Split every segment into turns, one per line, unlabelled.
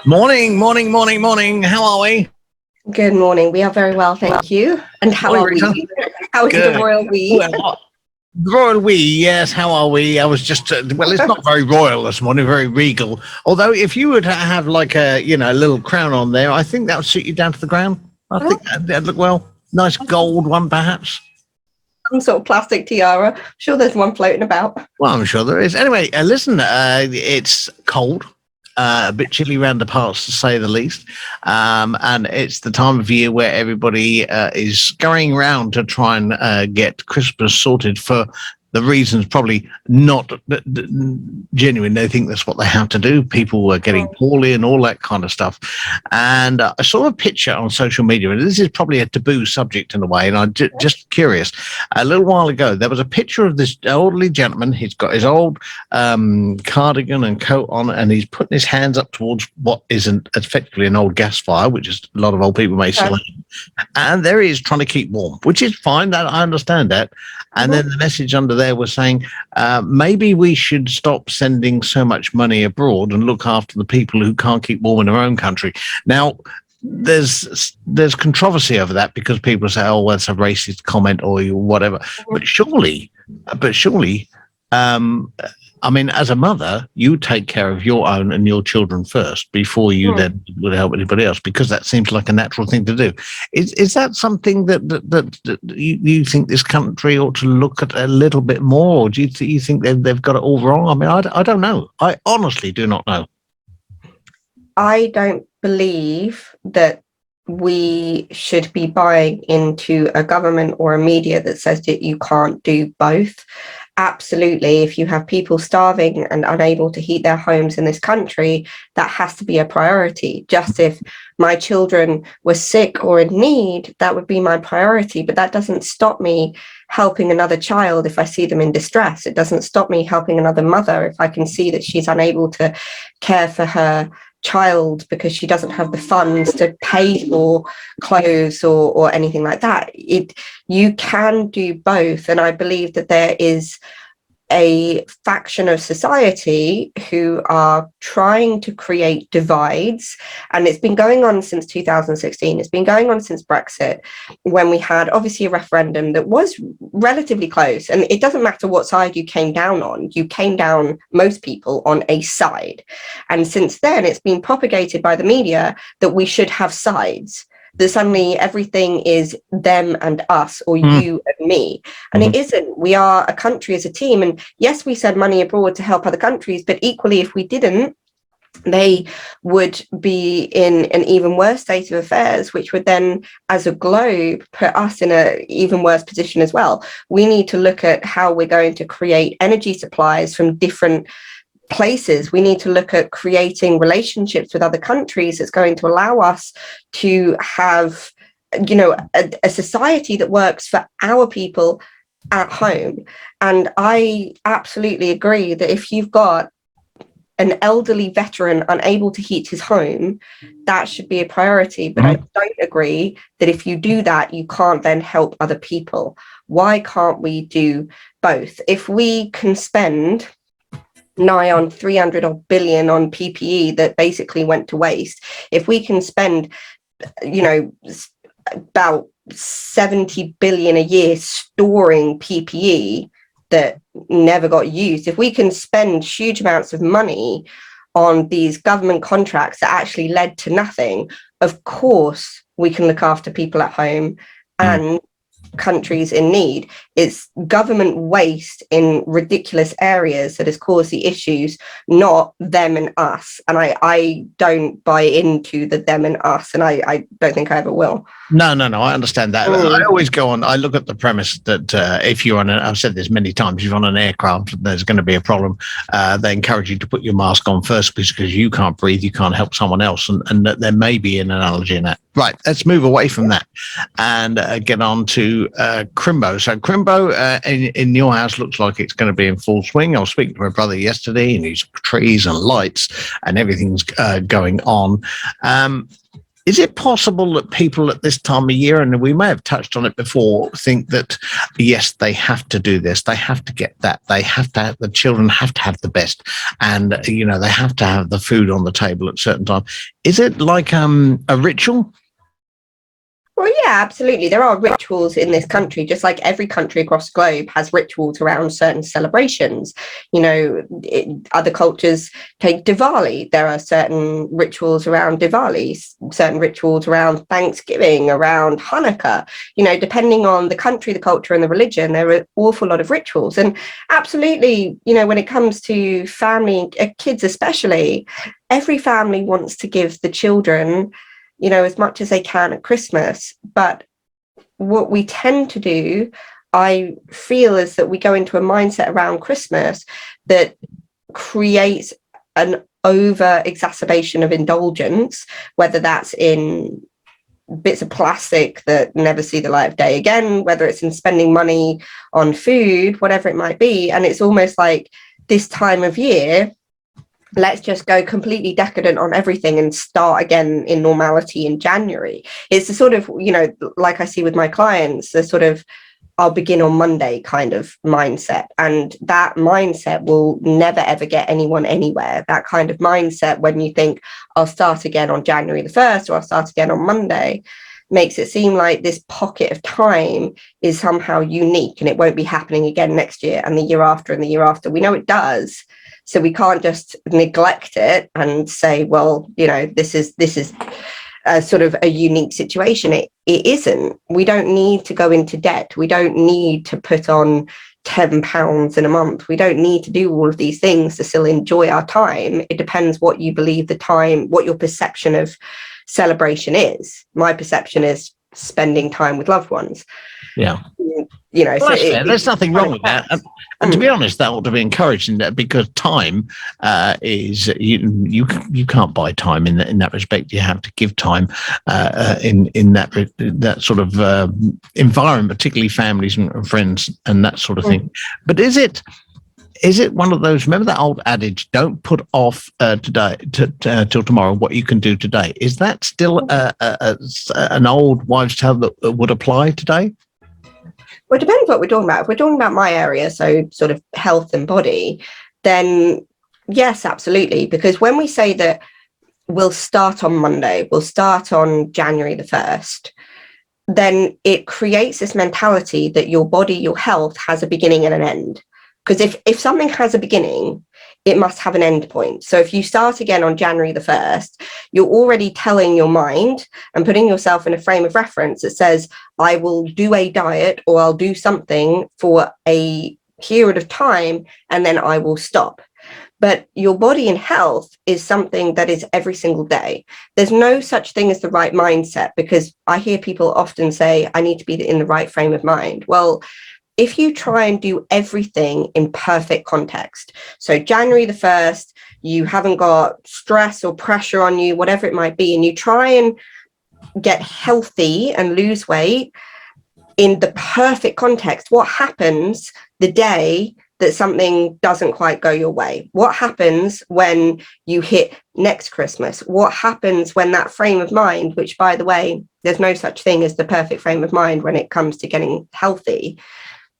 Morning, morning, morning, morning. How are we?
Good morning. We are very well, thank you. And how
Morning,
are
Rita.
we? How is the
Good.
royal we?
Well, royal we, yes. How are we? I was just, well, it's not very royal this morning, very regal. Although if you were to have like a little crown on there, I think that would suit you down to the ground. I think that'd look well. Nice gold one, perhaps.
Some sort of plastic tiara. I'm sure there's one floating about.
Well, I'm sure there is. Anyway, listen, it's cold. A bit chilly around the parts, to say the least. And it's the time of year where everybody is scurrying around to try and get Christmas sorted for the reasons probably not genuine. They think that's what they have to do. People were getting poorly and all that kind of stuff. And I saw a picture on social media, and this is probably a taboo subject in a way, and I'm just curious. A little while ago, there was a picture of this elderly gentleman. He's got his old cardigan and coat on, and he's putting his hands up towards what isn't effectively an old gas fire, which is a lot of old people may still have. And there he is trying to keep warm, which is fine. That I understand that. And then the message under there was saying, maybe we should stop sending so much money abroad and look after the people who can't keep warm in their own country. Now, there's controversy over that because people say, oh, well, that's a racist comment or whatever. But surely, I mean, as a mother, you take care of your own and your children first before you then would help anybody else, because that seems like a natural thing to do. Is that something that you think this country ought to look at a little bit more, or do you think they've got it all wrong? I mean, I don't know. I honestly do not know.
I don't believe that we should be buying into a government or a media that says that you can't do both. Absolutely, if you have people starving and unable to heat their homes in this country, that has to be a priority. Just if my children were sick or in need, that would be my priority. But that doesn't stop me helping another child if I see them in distress. It doesn't stop me helping another mother if I can see that she's unable to care for her child because she doesn't have the funds to pay for clothes or anything like that. You can do both, and I believe that there is a faction of society who are trying to create divides, and it's been going on since 2016. It's been going on since Brexit, when we had obviously a referendum that was relatively close, and it doesn't matter what side you came down on, you came down, most people, on a side. And since then it's been propagated by the media that we should have sides, that suddenly everything is them and us, or you and me. And it isn't. We are a country as a team. And yes, we send money abroad to help other countries, but equally, if we didn't, they would be in an even worse state of affairs, which would then, as a globe, put us in an even worse position as well. We need to look at how we're going to create energy supplies from different places. We need to look at creating relationships with other countries that's going to allow us to have, a society that works for our people at home. And I absolutely agree that if you've got an elderly veteran unable to heat his home, that should be a priority. But I don't agree that if you do that, you can't then help other people. Why can't we do both? If we can spend nigh on 300 billion on PPE that basically went to waste, if we can spend about 70 billion a year storing PPE that never got used, if we can spend huge amounts of money on these government contracts that actually led to nothing, of course we can look after people at home and countries in need. It's government waste in ridiculous areas that has caused the issues, not them and us. And I don't buy into the them and us, and I don't think I ever will.
No, I understand that. I always go on, I look at the premise that if you're on I've said this many times, if you're on an aircraft, there's going to be a problem. They encourage you to put your mask on first because you can't breathe, you can't help someone else. And that there may be an analogy in that. Right, let's move away from that and get on to Crimbo. So Crimbo in your house looks like it's going to be in full swing. I was speaking to my brother yesterday, and his trees and lights and everything's going on. Is it possible that people at this time of year, and we may have touched on it before, think that, yes, they have to do this, they have to get that, they have to have, the children have to have the best, and, you know, they have to have the food on the table at a certain time? Is it like a ritual?
Well, yeah, absolutely. There are rituals in this country, just like every country across the globe has rituals around certain celebrations. You know, other cultures take Diwali. There are certain rituals around Diwali, certain rituals around Thanksgiving, around Hanukkah. You know, depending on the country, the culture, and the religion, there are an awful lot of rituals. And absolutely, you know, when it comes to family, kids especially, every family wants to give the children, you know, as much as they can at Christmas. But what we tend to do, I feel, is that we go into a mindset around Christmas that creates an over exacerbation of indulgence, whether that's in bits of plastic that never see the light of day again, whether it's in spending money on food, whatever it might be. And it's almost like this time of year, let's just go completely decadent on everything and start again in normality in January. It's the sort of, you know, like I see with my clients, the sort of I'll begin on Monday kind of mindset. And that mindset will never, ever get anyone anywhere. That kind of mindset, when you think I'll start again on January the 1st or I'll start again on Monday, makes it seem like this pocket of time is somehow unique and it won't be happening again next year and the year after and the year after. We know it does. So we can't just neglect it and say, well, you know, this is a sort of a unique situation. It isn't. We don't need to go into debt. We don't need to put on £10 in a month. We don't need to do all of these things to still enjoy our time. It depends what you believe the time, what your perception of celebration is. My perception is spending time with loved ones.
Yeah.
You know,
well,
so
there's nothing wrong with that. And to be honest, that ought to be encouraged in that, because time is you can't buy time in that respect. You have to give time in that sort of environment, particularly families and friends and that sort of thing. But is it one of those? Remember that old adage: "Don't put off today till tomorrow what you can do today." Is that still an old wives' tale that would apply today?
Well, it depends what we're talking about. If we're talking about my area, so sort of health and body, then yes, absolutely. Because when we say that we'll start on Monday, we'll start on January the 1st, then it creates this mentality that your body, your health has a beginning and an end. Because if something has a beginning, it must have an end point. So if you start again on January the 1st, you're already telling your mind and putting yourself in a frame of reference that says, I will do a diet or I'll do something for a period of time and then I will stop. But your body and health is something that is every single day. There's no such thing as the right mindset, because I hear people often say, I need to be in the right frame of mind. Well, if you try and do everything in perfect context, so January the 1st, you haven't got stress or pressure on you, whatever it might be, and you try and get healthy and lose weight in the perfect context, what happens the day that something doesn't quite go your way? What happens when you hit next Christmas? What happens when that frame of mind, which, by the way, there's no such thing as the perfect frame of mind when it comes to getting healthy.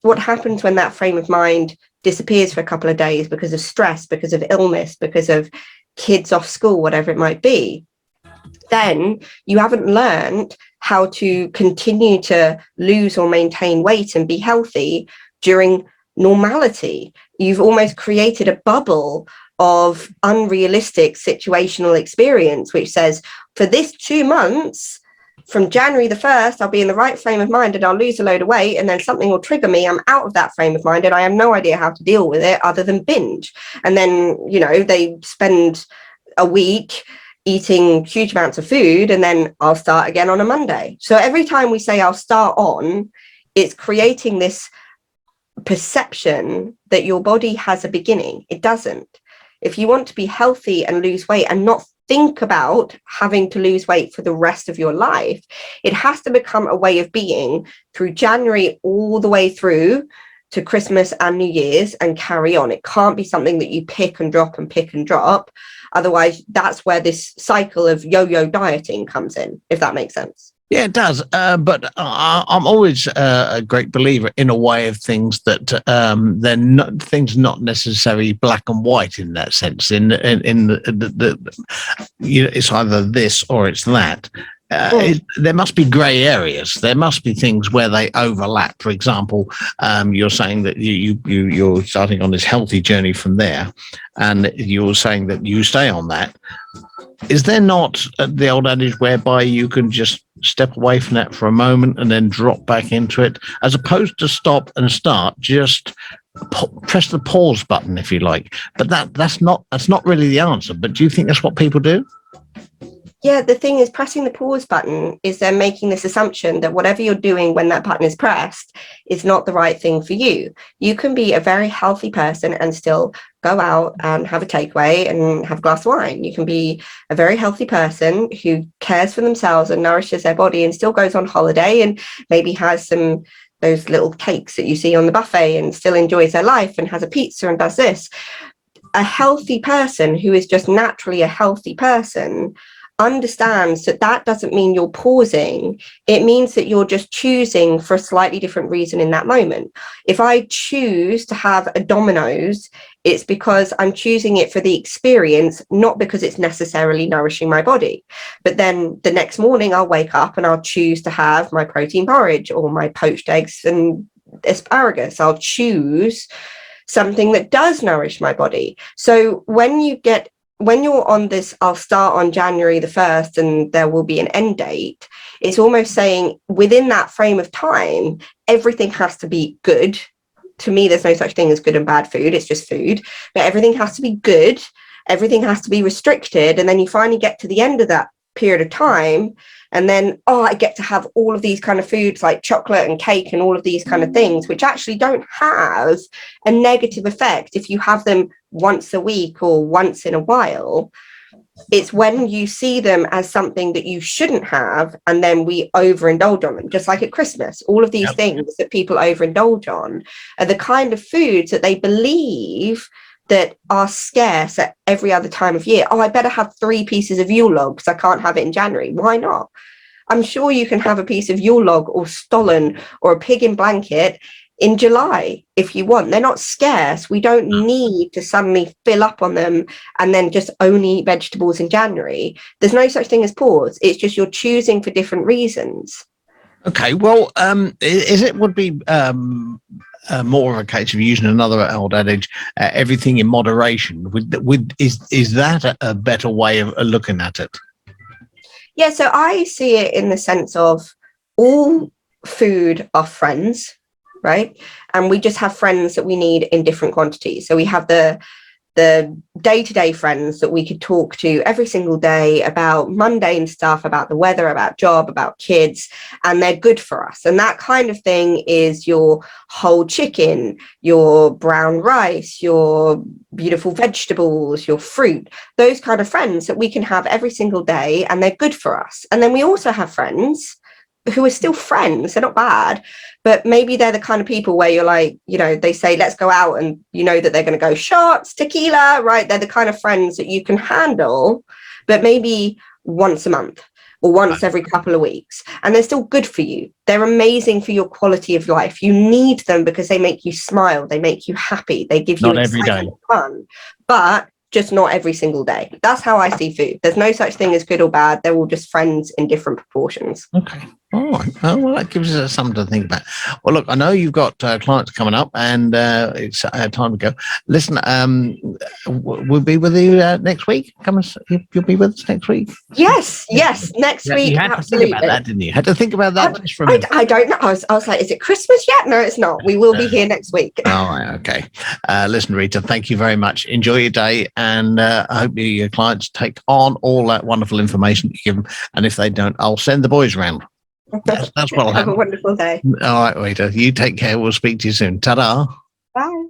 What happens when that frame of mind disappears for a couple of days because of stress, because of illness, because of kids off school, whatever it might be? Then you haven't learned how to continue to lose or maintain weight and be healthy during normality. You've almost created a bubble of unrealistic situational experience, which says, for this 2 months, from January the 1st, I'll be in the right frame of mind and I'll lose a load of weight, and then something will trigger me. I'm out of that frame of mind and I have no idea how to deal with it other than binge. And then, you know, they spend a week eating huge amounts of food and then I'll start again on a Monday. So every time we say I'll start on, it's creating this perception that your body has a beginning. It doesn't. If you want to be healthy and lose weight and not think about having to lose weight for the rest of your life, it has to become a way of being through January all the way through to Christmas and New Year's and carry on. It can't be something that you pick and drop and pick and drop. Otherwise, that's where this cycle of yo-yo dieting comes in, if that makes sense.
Yeah, it does. But I'm always a great believer in a way of things that they're not things not necessarily black and white in that sense. In it's either this or it's that. There must be grey areas. There must be things where they overlap. For example, you're saying that you're starting on this healthy journey from there, and you're saying that you stay on that. Is there not the old adage whereby you can just step away from that for a moment and then drop back into it, as opposed to stop and start? Just press the pause button, if you like. But that's not really the answer. But do you think that's what people do?
Yeah, the thing is, pressing the pause button is then making this assumption that whatever you're doing when that button is pressed is not the right thing for you. You can be a very healthy person and still go out and have a takeaway and have a glass of wine. You can be a very healthy person who cares for themselves and nourishes their body and still goes on holiday and maybe has those little cakes that you see on the buffet and still enjoys their life and has a pizza and does this. A healthy person who is just naturally a healthy person understands that doesn't mean you're pausing. It means that you're just choosing for a slightly different reason in that moment. If I choose to have a Domino's, it's because I'm choosing it for the experience, not because it's necessarily nourishing my body. But then the next morning I'll wake up and I'll choose to have my protein porridge or my poached eggs and asparagus. I'll choose something that does nourish my body. So when you're on this, I'll start on January the 1st and there will be an end date, it's almost saying within that frame of time, everything has to be good. To me, there's no such thing as good and bad food. It's just food. But everything has to be good. Everything has to be restricted. And then you finally get to the end of that period of time. And then, I get to have all of these kind of foods like chocolate and cake and all of these kind of things, which actually don't have a negative effect if you have them once a week or once in a while. It's when you see them as something that you shouldn't have, and then we overindulge on them, just like at Christmas. All of these things that people overindulge on are the kind of foods that they believe that are scarce at every other time of year. I better have 3 pieces of Yule log because I can't have it in January. Why not? I'm sure you can have a piece of Yule log or stollen or a pig in blanket in July if you want. They're not scarce. We don't need to suddenly fill up on them and then just only eat vegetables in January. There's no such thing as pause. It's just you're choosing for different reasons.
Okay, well, would be more of a case of using another old adage, everything in moderation. Is that a better way of looking at it?
Yeah, so I see it in the sense of all food are friends, right? And we just have friends that we need in different quantities. So we have the day-to-day friends that we could talk to every single day about mundane stuff, about the weather, about job, about kids, and they're good for us. And that kind of thing is your whole chicken, your brown rice, your beautiful vegetables, your fruit, those kind of friends that we can have every single day, and they're good for us. And then we also have friends who are still friends. They're not bad, but maybe they're the kind of people where you're like, they say, let's go out, and you know that they're going to go shots, tequila, right? They're the kind of friends that you can handle, but maybe once a month or once every couple of weeks. And they're still good for you. They're amazing for your quality of life. You need them because they make you smile. They make you happy. They give you
not every day
fun, but just not every single day. That's how I see food. There's no such thing as good or bad. They're all just friends in different proportions.
Okay. All right. Oh, well, that gives us something to think about. Well, look, I know you've got clients coming up, and it's time to go. Listen, we'll be with you next week. You'll be with us next week.
Yes, next week.
You had
absolutely.
to think about that, didn't you? Had to think about that.
I don't know. I was like, is it Christmas yet? No, it's not. We will be here next week.
All right. Okay. Listen, Rita, thank you very much. Enjoy your day, and I hope your clients take on all that wonderful information you give them. And if they don't, I'll send the boys around. That's what I'll have.
Have a wonderful day.
All right, Rita. You take care. We'll speak to you soon. Ta-da.
Bye.